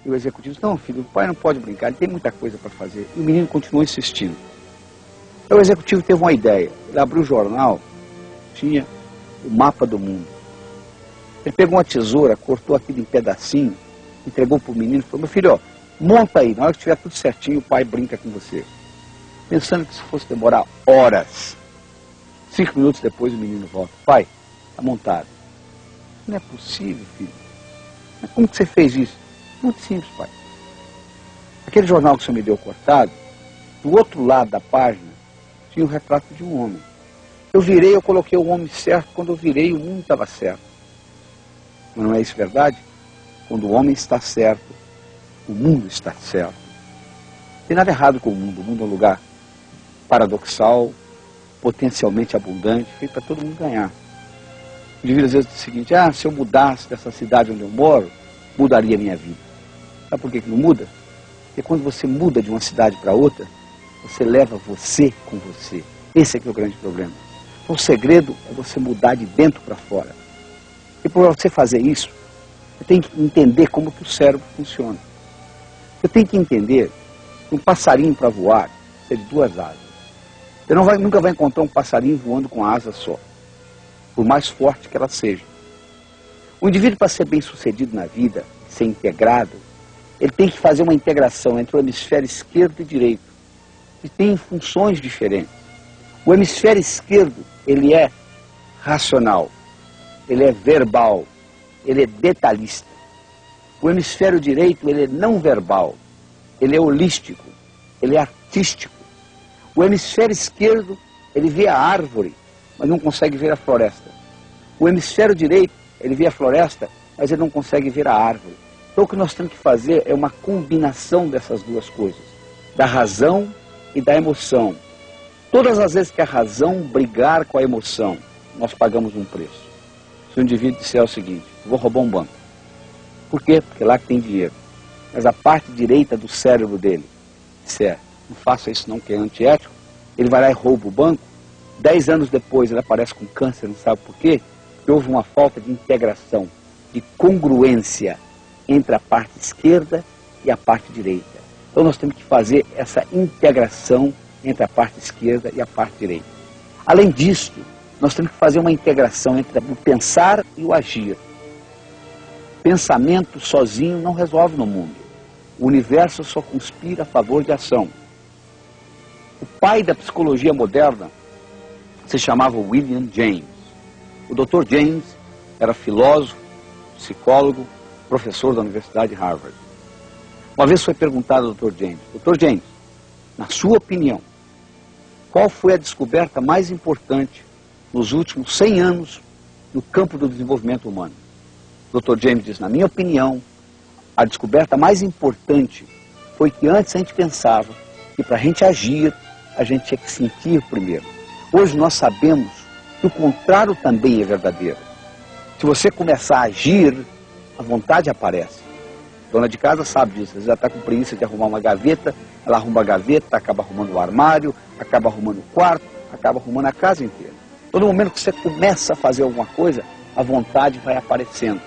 E o executivo disse, não, filho, o pai não pode brincar, ele tem muita coisa para fazer. E o menino continuou insistindo. Então o executivo teve uma ideia. Ele abriu o jornal, tinha o mapa do mundo. Ele pegou uma tesoura, cortou aquilo em pedacinho, entregou para o menino e falou, meu filho, ó, monta aí, na hora que estiver tudo certinho, o pai brinca com você. Pensando que isso fosse demorar horas. 5 minutos depois o menino volta. Pai, está montado. Não é possível, filho. Mas como que você fez isso? Muito simples, pai. Aquele jornal que o senhor me deu cortado, do outro lado da página, tinha o retrato de um homem. Eu virei, eu coloquei o homem certo, quando eu virei o mundo estava certo. Mas não é isso verdade? Quando o homem está certo, o mundo está certo. Não tem nada errado com o mundo é um lugar paradoxal, potencialmente abundante, feito para todo mundo ganhar. O indivíduo às vezes diz o seguinte, se eu mudasse dessa cidade onde eu moro, mudaria a minha vida. Sabe por que não muda? Porque quando você muda de uma cidade para outra, você leva você com você. Esse é que é o grande problema. Então, o segredo é você mudar de dentro para fora. E para você fazer isso, você tem que entender como que o cérebro funciona. Você tem que entender que um passarinho para voar precisa de 2 asas. Você nunca vai encontrar um passarinho voando com asa só, por mais forte que ela seja. O indivíduo, para ser bem sucedido na vida, ser integrado, ele tem que fazer uma integração entre o hemisfério esquerdo e direito, que tem funções diferentes. O hemisfério esquerdo, ele é racional, ele é verbal, ele é detalhista. O hemisfério direito, ele é não verbal, ele é holístico, ele é artístico. O hemisfério esquerdo, ele vê a árvore, mas não consegue ver a floresta. O hemisfério direito, ele vê a floresta, mas ele não consegue ver a árvore. Então o que nós temos que fazer é uma combinação dessas duas coisas, da razão e da emoção. Todas as vezes que a razão brigar com a emoção, nós pagamos um preço. Se o indivíduo disser o seguinte, vou roubar um banco. Por quê? Porque lá que tem dinheiro. Mas a parte direita do cérebro dele disser, não faça isso não, que é antiético, ele vai lá e rouba o banco. 10 anos depois ele aparece com câncer, não sabe por quê? Porque houve uma falta de integração, de congruência entre a parte esquerda e a parte direita. Então nós temos que fazer essa integração entre a parte esquerda e a parte direita. Além disso, nós temos que fazer uma integração entre o pensar e o agir. Pensamento sozinho não resolve no mundo. O universo só conspira a favor de ação. O pai da psicologia moderna se chamava William James. O Dr. James era filósofo, psicólogo, professor da Universidade de Harvard. Uma vez foi perguntado ao Dr. James, Dr. James, na sua opinião, qual foi a descoberta mais importante nos últimos 100 anos no campo do desenvolvimento humano? O Dr. James diz, na minha opinião, a descoberta mais importante foi que antes a gente pensava que para a gente agir, a gente tinha que sentir primeiro. Hoje nós sabemos que o contrário também é verdadeiro. Se você começar a agir, a vontade aparece. Dona de casa sabe disso, ela já está com preguiça de arrumar uma gaveta, ela arruma a gaveta, acaba arrumando o armário, acaba arrumando o quarto, acaba arrumando a casa inteira. Todo momento que você começa a fazer alguma coisa, a vontade vai aparecendo.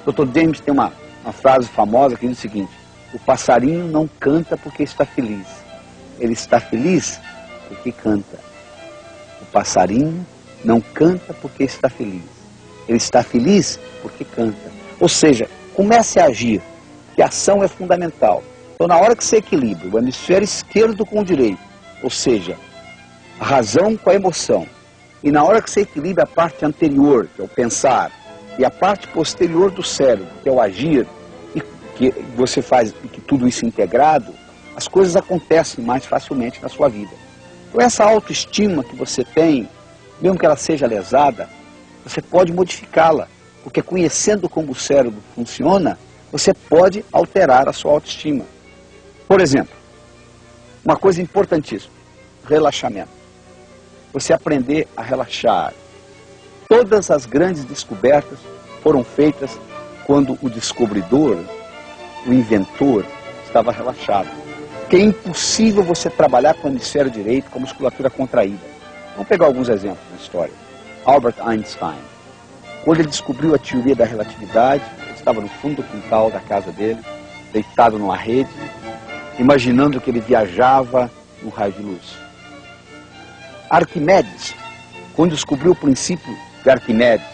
O Dr. James tem uma frase famosa que diz o seguinte, o passarinho não canta porque está feliz, ele está feliz porque canta. O passarinho não canta porque está feliz, ele está feliz porque canta. Ou seja, comece a agir, que a ação é fundamental. Então, na hora que você equilibra o hemisfério esquerdo com o direito, ou seja, a razão com a emoção, e na hora que você equilibra a parte anterior, que é o pensar, e a parte posterior do cérebro, que é o agir, e que você faz que tudo isso integrado, as coisas acontecem mais facilmente na sua vida. Então, essa autoestima que você tem, mesmo que ela seja lesada, você pode modificá-la. Porque conhecendo como o cérebro funciona, você pode alterar a sua autoestima. Por exemplo, uma coisa importantíssima, relaxamento. Você aprender a relaxar. Todas as grandes descobertas foram feitas quando o descobridor, o inventor, estava relaxado. Porque é impossível você trabalhar com o hemisfério direito com a musculatura contraída. Vamos pegar alguns exemplos na história. Albert Einstein. Quando ele descobriu a teoria da relatividade, ele estava no fundo do quintal da casa dele, deitado numa rede, imaginando que ele viajava num raio de luz. Arquimedes, quando descobriu o princípio de Arquimedes,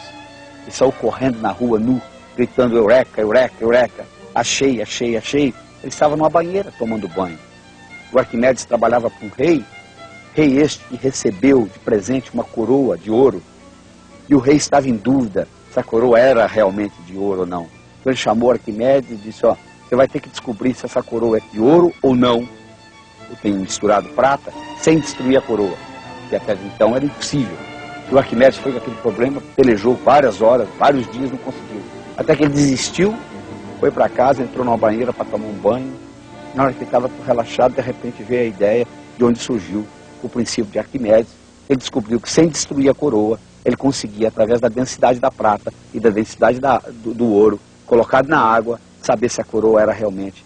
e saiu correndo na rua nu, gritando eureka, eureka, eureka, achei, achei, achei, ele estava numa banheira tomando banho. O Arquimedes trabalhava para um rei este que recebeu de presente uma coroa de ouro, e o rei estava em dúvida se a coroa era realmente de ouro ou não. Então ele chamou Arquimedes e disse, ó, você vai ter que descobrir se essa coroa é de ouro ou não, eu tenho misturado prata, sem destruir a coroa, que até então era impossível. E o Arquimedes foi com aquele problema, pelejou várias horas, vários dias, não conseguiu. Até que ele desistiu, foi para casa, entrou numa banheira para tomar um banho. Na hora que ele estava relaxado, de repente veio a ideia de onde surgiu o princípio de Arquimedes. Ele descobriu que sem destruir a coroa, ele conseguia, através da densidade da prata e da densidade do ouro, colocado na água, saber se a coroa era realmente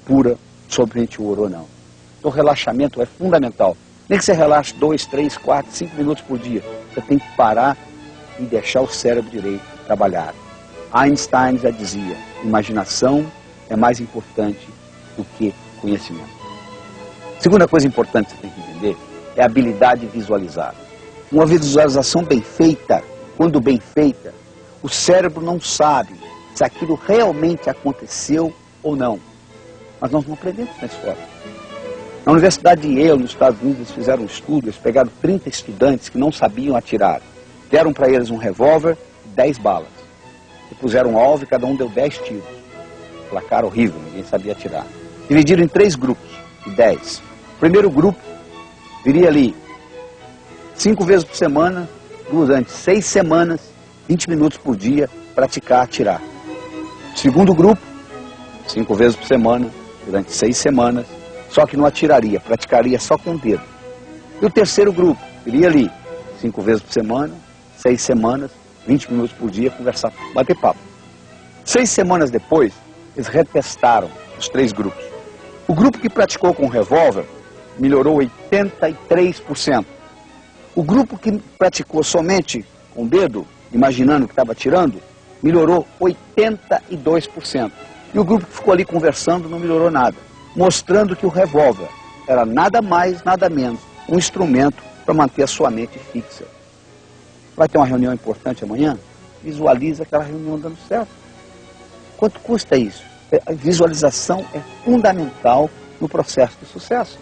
pura, somente o ouro ou não. Então o relaxamento é fundamental. Nem que você relaxe 2, 3, 4, 5 minutos por dia. Você tem que parar e deixar o cérebro direito trabalhar. Einstein já dizia, imaginação é mais importante do que conhecimento. Segunda coisa importante que você tem que entender é a habilidade de visualizar. Uma visualização bem feita, quando bem feita, o cérebro não sabe se aquilo realmente aconteceu ou não. Mas nós não aprendemos na escola. Na Universidade de Yale, nos Estados Unidos, eles fizeram um estudo, eles pegaram 30 estudantes que não sabiam atirar. Deram para eles um revólver e 10 balas. E puseram um alvo e cada um deu 10 tiros. Placar horrível, ninguém sabia atirar. Dividiram em 3 grupos de 10. O primeiro grupo viria ali 5 vezes por semana, durante 6 semanas, 20 minutos por dia, praticar atirar. O segundo grupo, 5 vezes por semana, durante 6 semanas, só que não atiraria, praticaria só com o dedo. E o terceiro grupo, iria ali, 5 vezes por semana, 6 semanas, 20 minutos por dia, conversar, bater papo. 6 semanas depois, eles retestaram os 3 grupos. O grupo que praticou com o revólver melhorou 83%. O grupo que praticou somente com o dedo, imaginando que estava atirando, melhorou 82%. E o grupo que ficou ali conversando não melhorou nada, mostrando que o revólver era nada mais, nada menos, um instrumento para manter a sua mente fixa. Vai ter uma reunião importante amanhã? Visualiza aquela reunião dando certo. Quanto custa isso? A visualização é fundamental no processo de sucesso.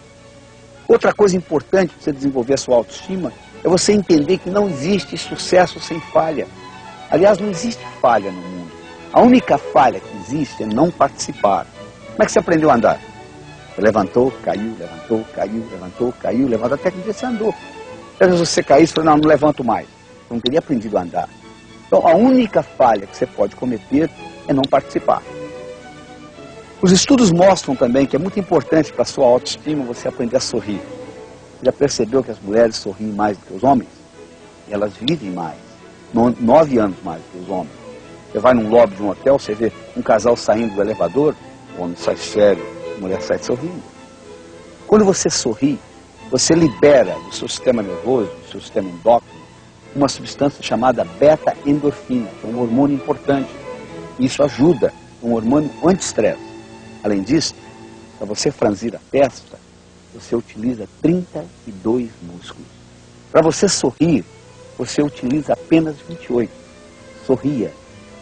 Outra coisa importante para você desenvolver a sua autoestima é você entender que não existe sucesso sem falha. Aliás, não existe falha no mundo. A única falha que existe é não participar. Como é que você aprendeu a andar? Você levantou, caiu, levantou, caiu, levantou, caiu, levantou, até que um dia você andou. Às vezes você caiu e falou, não levanto mais. Você não teria aprendido a andar. Então, a única falha que você pode cometer é não participar. Os estudos mostram também que é muito importante para a sua autoestima você aprender a sorrir. Já percebeu que as mulheres sorriem mais do que os homens? E elas vivem mais, 9 anos mais do que os homens. Você vai num lobby de um hotel, você vê um casal saindo do elevador, o homem sai sério, a mulher sai sorrindo. Quando você sorri, você libera do seu sistema nervoso, do seu sistema endócrino, uma substância chamada beta-endorfina, que é um hormônio importante. Isso ajuda, um hormônio anti-estresse. Além disso, para você franzir a testa, você utiliza 32 músculos. Para você sorrir, você utiliza apenas 28. Sorria,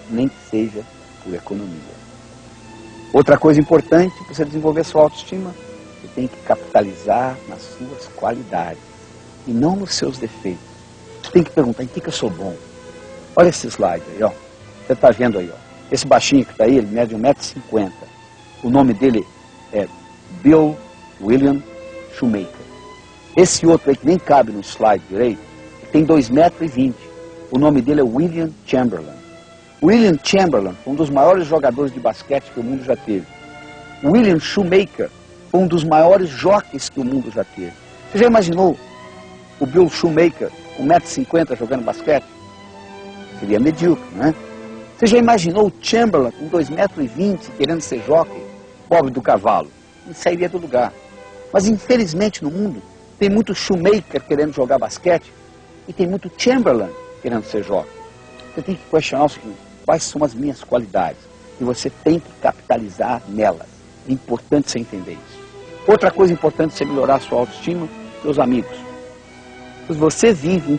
nem que seja por economia. Outra coisa importante para você desenvolver sua autoestima, você tem que capitalizar nas suas qualidades e não nos seus defeitos. Você tem que perguntar, em que eu sou bom? Olha esse slide aí, ó. Você está vendo aí, ó. Esse baixinho que está aí, ele mede 1,50 m. O nome dele é Bill William Shoemaker. Esse outro aí que nem cabe no slide direito, tem 2,20 m. O nome dele é William Chamberlain. William Chamberlain foi um dos maiores jogadores de basquete que o mundo já teve. William Shoemaker foi um dos maiores jockeys que o mundo já teve. Você já imaginou o Bill Shoemaker, 1,50 m jogando basquete? Seria medíocre, né? Você já imaginou o Chamberlain com 2,20 m querendo ser jockey? Pobre do cavalo. Ele sairia do lugar. Mas infelizmente no mundo tem muito Shoemaker querendo jogar basquete e tem muito Chamberlain querendo ser jockey. Você tem que questionar o seguinte, quais são as minhas qualidades? E você tem que capitalizar nelas. É importante você entender isso. Outra coisa importante é você melhorar a sua autoestima, seus amigos. Se você vive